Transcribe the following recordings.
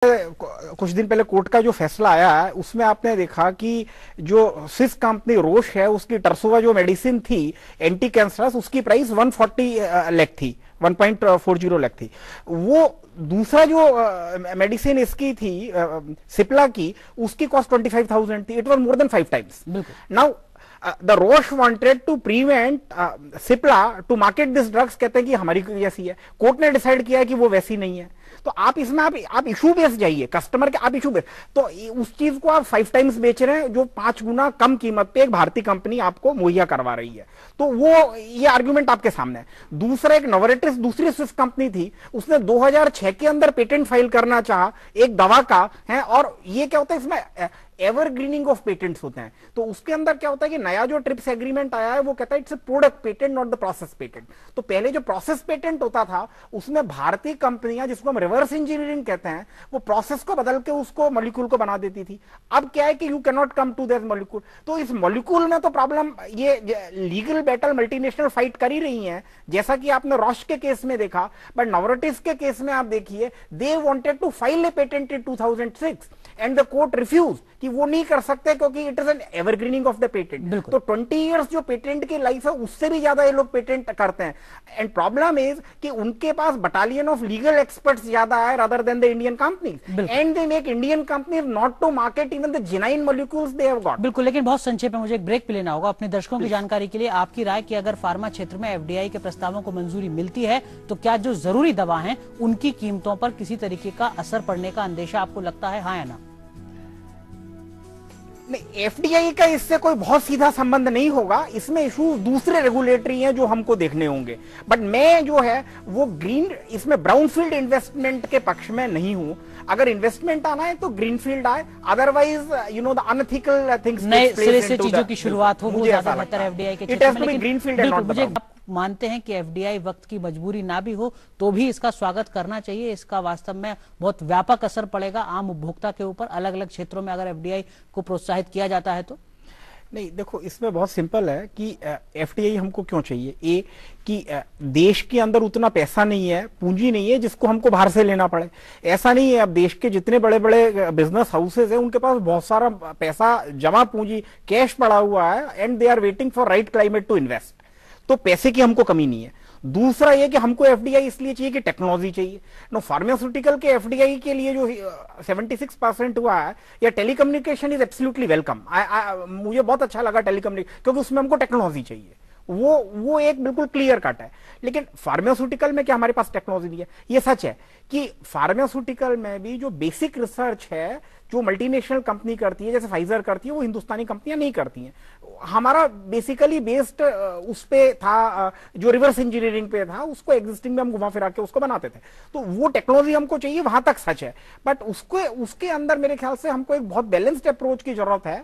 कुछ दिन पहले कोर्ट का जो फैसला आया है उसमें आपने देखा कि जो स्विस कंपनी रोश है उसकी टर्सोवा जो मेडिसिन थी एंटी कैंसरस उसकी प्राइस 140 लाख थी, 1.40 लाख थी। वो दूसरा जो मेडिसिन इसकी थी सिप्ला की, उसकी कॉस्ट 25,000 थी। It was more than 5 times. Now the Roche wanted to prevent Cipla to market this drugs, कहते हैं कि हमारी जैसी है। कोर्ट ने डिसाइड किया कि वो वैसी नहीं है। तो आप इसमें आप इशू बेस जाइए, कस्टमर के आप इशू बेस, तो उस चीज को आप 5 टाइम्स बेच रहे हैं जो 5 गुना कम कीमत पे एक भारतीय कंपनी आपको मुहैया करवा रही है। तो वो ये आर्गुमेंट आपके सामने है। दूसरा, एक नोवारेटिस दूसरी स्विस कंपनी थी, उसने 2006 के अंदर पेटेंट फाइल करना चाहा एक दवा का है, और ये क्या होता है इसमें एवरग्रीनिंग ऑफ पेटेंट्स होते हैं। तो उसके अंदर क्या होता है कि नया जो ट्रिप्स एग्रीमेंट आया है वो कहता है it's a product patent not the process patent. तो पहले जो प्रोसेस पेटेंट होता था उसमें भारतीय कंपनियां, जिसको हम रिवर्स इंजीनियरिंग कहते हैं, वो प्रोसेस को बदल के उसको मॉलिक्यूल को बना देती थी। अब क्या है कि you can not come to that molecule. तो इस मॉलिक्यूल में तो प्रॉब्लम, ये लीगल बैटल मल्टीनेशनल फाइट कर ही रही है, जैसा कि आपने रॉश के केस में देखा। बट नोवारेटिस के केस में आप देखिए, they wanted to file a patent in 2006 and the court refuse कि वो नहीं कर सकते क्योंकि it is an evergreening of the patent. तो 20 इयर्स जो पेटेंट की लाइफ है उससे भी ज्यादा ये लोग पेटेंट करते हैं। एंड प्रॉब्लम इज कि उनके पास बटालियन ऑफ लीगल एक्सपर्ट्स ज्यादा है rather than the Indian companies, and they make Indian companies not to market even the genuine molecules they have got. बिल्कुल, लेकिन बहुत संक्षेप में मुझे एक ब्रेक पे लेना होगा। अपने दर्शकों की जानकारी के लिए आपकी राय कि अगर फार्मा क्षेत्र में एफडीआई के प्रस्तावों को मंजूरी मिलती है तो क्या जो जरूरी दवा है उनकी कीमतों पर किसी तरीके का असर पड़ने का अंदेशा आपको लगता है, हाँ या ना? नहीं, एफडीआई का इससे कोई बहुत सीधा संबंध नहीं होगा। इसमें इशू दूसरे रेगुलेटरी हैं जो हमको देखने होंगे। बट मैं जो है वो इसमें ब्राउनफील्ड इन्वेस्टमेंट के पक्ष में नहीं हूं। अगर इन्वेस्टमेंट आना है तो ग्रीनफील्ड आए, otherwise you know the unethical things नए सिरे से चीजों की शुरुआत हो, वो ज्यादा बेहतर एफडीआई के क्षेत्र में। ग्रीनफील्ड एंड नॉट द मानते हैं कि एफडीआई वक्त की मजबूरी ना भी हो तो भी इसका स्वागत करना चाहिए। इसका वास्तव में बहुत व्यापक असर पड़ेगा आम उपभोक्ता के ऊपर अलग अलग क्षेत्रों में अगर एफडीआई को प्रोत्साहित किया जाता है तो। नहीं, देखो इसमें बहुत सिंपल है कि एफडीआई हमको क्यों चाहिए। ए कि देश के अंदर उतना पैसा नहीं है, पूंजी नहीं है जिसको हमको बाहर से लेना पड़े। ऐसा नहीं है, अब देश के जितने बड़े बड़े बिजनेस हाउसेज हैं उनके पास बहुत सारा पैसा, जमा पूंजी, कैश पड़ा हुआ है, and they are waiting for right climate to invest. तो पैसे की हमको कमी नहीं है। दूसरा ये कि हमको एफडीआई इसलिए चाहिए कि टेक्नोलॉजी चाहिए। नो, फार्मास्यूटिकल के एफडीआई के लिए जो 76% हुआ है, या टेलीकम्युनिकेशन इज एब्सोल्युटली वेलकम। मुझे बहुत अच्छा लगा टेलीकम्युनिकेशन, क्योंकि उसमें हमको टेक्नोलॉजी चाहिए। वो एक बिल्कुल क्लियर कट है। लेकिन फार्मास्यूटिकल में क्या हमारे पास टेक्नोलॉजी नहीं है? ये सच है कि फार्मास्यूटिकल में भी जो बेसिक रिसर्च है जो मल्टीनेशनल कंपनी करती है, जैसे फाइजर करती है, वो हिंदुस्तानी कंपनियां नहीं करती हैं। हमारा बेसिकली बेस्ड उस पे था, जो रिवर्स इंजीनियरिंग पे था, उसको एग्जिस्टिंग में हम घुमा फिरा के उसको बनाते थे। तो वो टेक्नोलॉजी हमको चाहिए, वहां तक सच है। बट उसके अंदर मेरे ख्याल से हमको एक बहुत बैलेंस्ड अप्रोच की जरूरत है।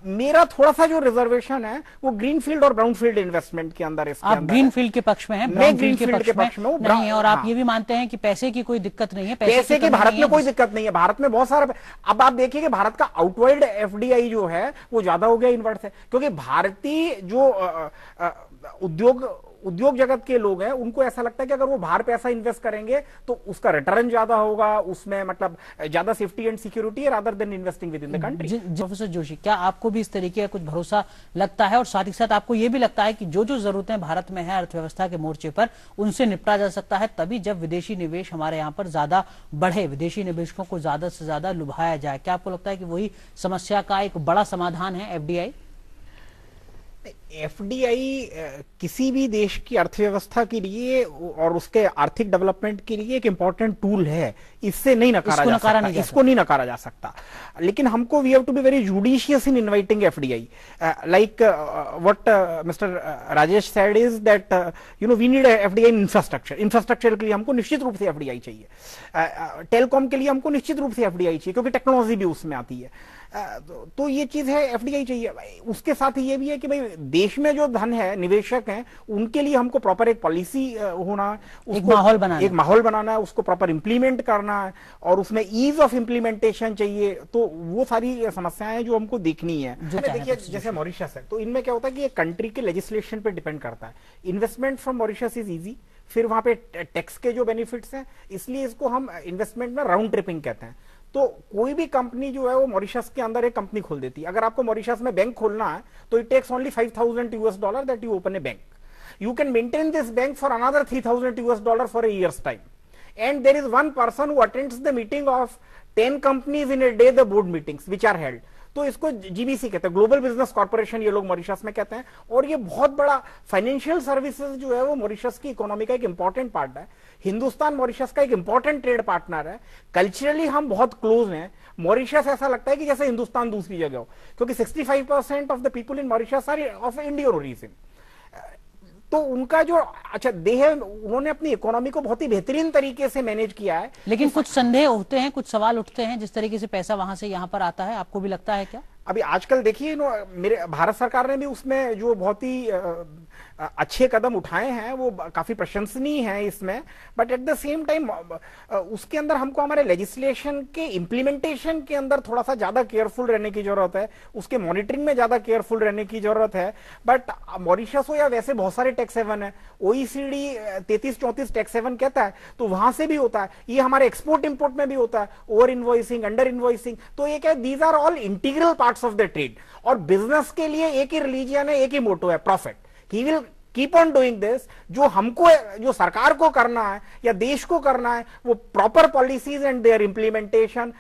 मेरा थोड़ा सा जो रिजर्वेशन है वो ग्रीन फील्ड और ब्राउन फील्ड इन्वेस्टमेंट के अंदर। आप ग्रीन फील्ड के पक्ष में हैं, मैं ग्रीन फील्ड के पक्ष में हूं नहीं, और आप ये भी मानते हैं कि पैसे की कोई दिक्कत नहीं है? पैसे की भारत में कोई दिक्कत नहीं है। भारत में बहुत सारा, अब आप देखिए कि भारत का आउटवर्ड एफडीआई जो है वो ज्यादा हो गया इनवर्ट से, क्योंकि भारतीय जो उद्योग जगत के लोग हैं उनको ऐसा लगता है कि अगर वो बाहर पैसा इन्वेस्ट करेंगे तो उसका रिटर्न ज्यादा होगा, उसमें मतलब ज्यादा सेफ्टी एंड सिक्योरिटी है rather then investing with in the country. Professor Joshi, क्या आपको भी इस तरीके का कुछ भरोसा लगता है, और साथ ही साथ आपको यह भी लगता है कि जो जो जरूरतें भारत में है अर्थव्यवस्था के मोर्चे पर उनसे निपटा जा सकता है तभी जब विदेशी निवेश हमारे यहाँ पर ज्यादा बढ़े, विदेशी निवेशकों को ज्यादा से ज्यादा लुभाया जाए? क्या आपको लगता है कि वही समस्या का एक बड़ा समाधान है एफडीआई? एफडीआई किसी भी देश की अर्थव्यवस्था के लिए और उसके आर्थिक डेवलपमेंट के लिए एक इंपॉर्टेंट टूल है। इससे नहीं नकारा जा सकता, इसको नहीं नकारा जा सकता। लेकिन हमको we have to be very judicious in inviting FDI. Like what mister Rajesh said is that you know we need FDI infrastructure के लिए हमको निश्चित रूप से एफडीआई चाहिए। टेलीकॉम के लिए हमको निश्चित रूप से एफडीआई चाहिए, क्योंकि टेक्नोलॉजी भी उसमें आती है। तो ये चीज है, एफडीआई चाहिए। उसके साथ ही ये भी है कि भाई देश में जो धन है, निवेशक हैं, उनके लिए हमको प्रॉपर एक पॉलिसी होना, एक माहौल बनाना है, उसको प्रॉपर इंप्लीमेंट करना है, और उसमें ईज ऑफ इंप्लीमेंटेशन चाहिए। तो वो सारी समस्याएं हैं जो हमको देखनी है। देखिए जैसे मॉरिशस है, तो इनमें क्या होता है कि कंट्री के लेजिस्लेशन पे डिपेंड करता है। Investment from Mauritius is easy, फिर वहां पे टैक्स के जो बेनिफिट्स हैं, इसलिए इसको हम इन्वेस्टमेंट में राउंड ट्रिपिंग कहते हैं। तो कोई भी कंपनी जो है वो मॉरिशस के अंदर एक कंपनी खोल देती है। अगर आपको मॉरिशस में बैंक खोलना है तो it takes only $5,000 that you open a bank. You can maintain this bank for another $3,000 for a year's time. And there is one person who attends the meeting of 10 companies in a day, the board meetings which are held. तो इसको GBC कहते हैं, global business corporation, ये लोग Mauritius में कहते हैं। और ये बहुत बड़ा फाइनेंशियल सर्विसेज जो है वो मॉरिशस की इकोनॉमी का एक इंपॉर्टेंट पार्ट है। हिंदुस्तान मॉरिशस का एक इंपॉर्टेंट ट्रेड पार्टनर है। कल्चरली हम बहुत क्लोज हैं। मॉरिशस ऐसा लगता है कि जैसे हिंदुस्तान दूसरी जगह हो, क्योंकि 65% of the people in Mauritius are of Indian origin. तो उनका जो अच्छा देह है, उन्होंने अपनी इकोनॉमी को बहुत ही बेहतरीन तरीके से मैनेज किया है। लेकिन कुछ संदेह उठते हैं, कुछ सवाल उठते हैं, जिस तरीके से पैसा वहां से यहां पर आता है, आपको भी लगता है क्या? अभी आजकल देखिए मेरे भारत सरकार ने भी उसमें जो बहुत ही अच्छे कदम उठाए हैं वो काफी प्रशंसनीय हैं इसमें। But at the same time उसके अंदर हमको हमारे लेजिस्लेशन के इम्प्लीमेंटेशन के अंदर थोड़ा सा ज्यादा केयरफुल रहने की जरूरत है, उसके मॉनिटरिंग में ज्यादा केयरफुल रहने की जरूरत है। बट मॉरिशस हो या वैसे बहुत सारे टैक्स हेवन है, OECD 33-34 टैक्स हेवन कहता है, तो वहां से भी होता है। ये हमारे एक्सपोर्ट इंपोर्ट में भी होता है, ओवर इनवॉइसिंग, अंडर इनवॉइसिंग। तो ये क्या, these are all integral parts of the trade. और बिजनेस के लिए एक ही रिलीजियन है, एक ही मोटो है, profit. He will keep on doing this. जो हमको, जो सरकार को करना है या देश को करना है, वो proper policies and their implementation.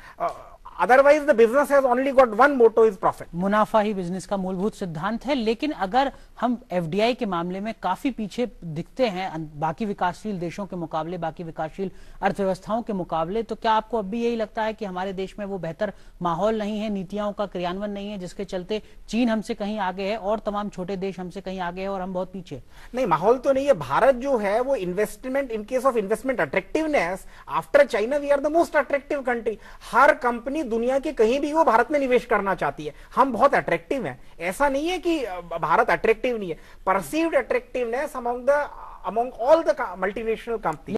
Otherwise the business has only got one motto, is profit. मुनाफा ही बिजनेस का मूलभूत सिद्धांत है। लेकिन अगर हम एफडीआई के मामले में काफी पीछे दिखते हैं बाकी विकासशील देशों के मुकाबले, बाकी विकासशील अर्थव्यवस्थाओं के मुकाबले, तो क्या आपको अब भी यही लगता है कि हमारे देश में वो बेहतर माहौल नहीं है, नीतियों का क्रियान्वयन नहीं है, जिसके चलते चीन हमसे कहीं आगे है और तमाम छोटे देश हमसे कहीं आगे है और हम बहुत पीछे? नहीं, माहौल तो नहीं है। भारत जो है वो investment, in case of investment attractiveness, after China we are the most attractive country. हर कंपनी दुनिया के कहीं भी वो भारत में निवेश करना चाहती है। हम बहुत अट्रैक्टिव हैं। ऐसा नहीं है कि भारत अट्रैक्टिव नहीं है। Perceived attractiveness among all the multinational company.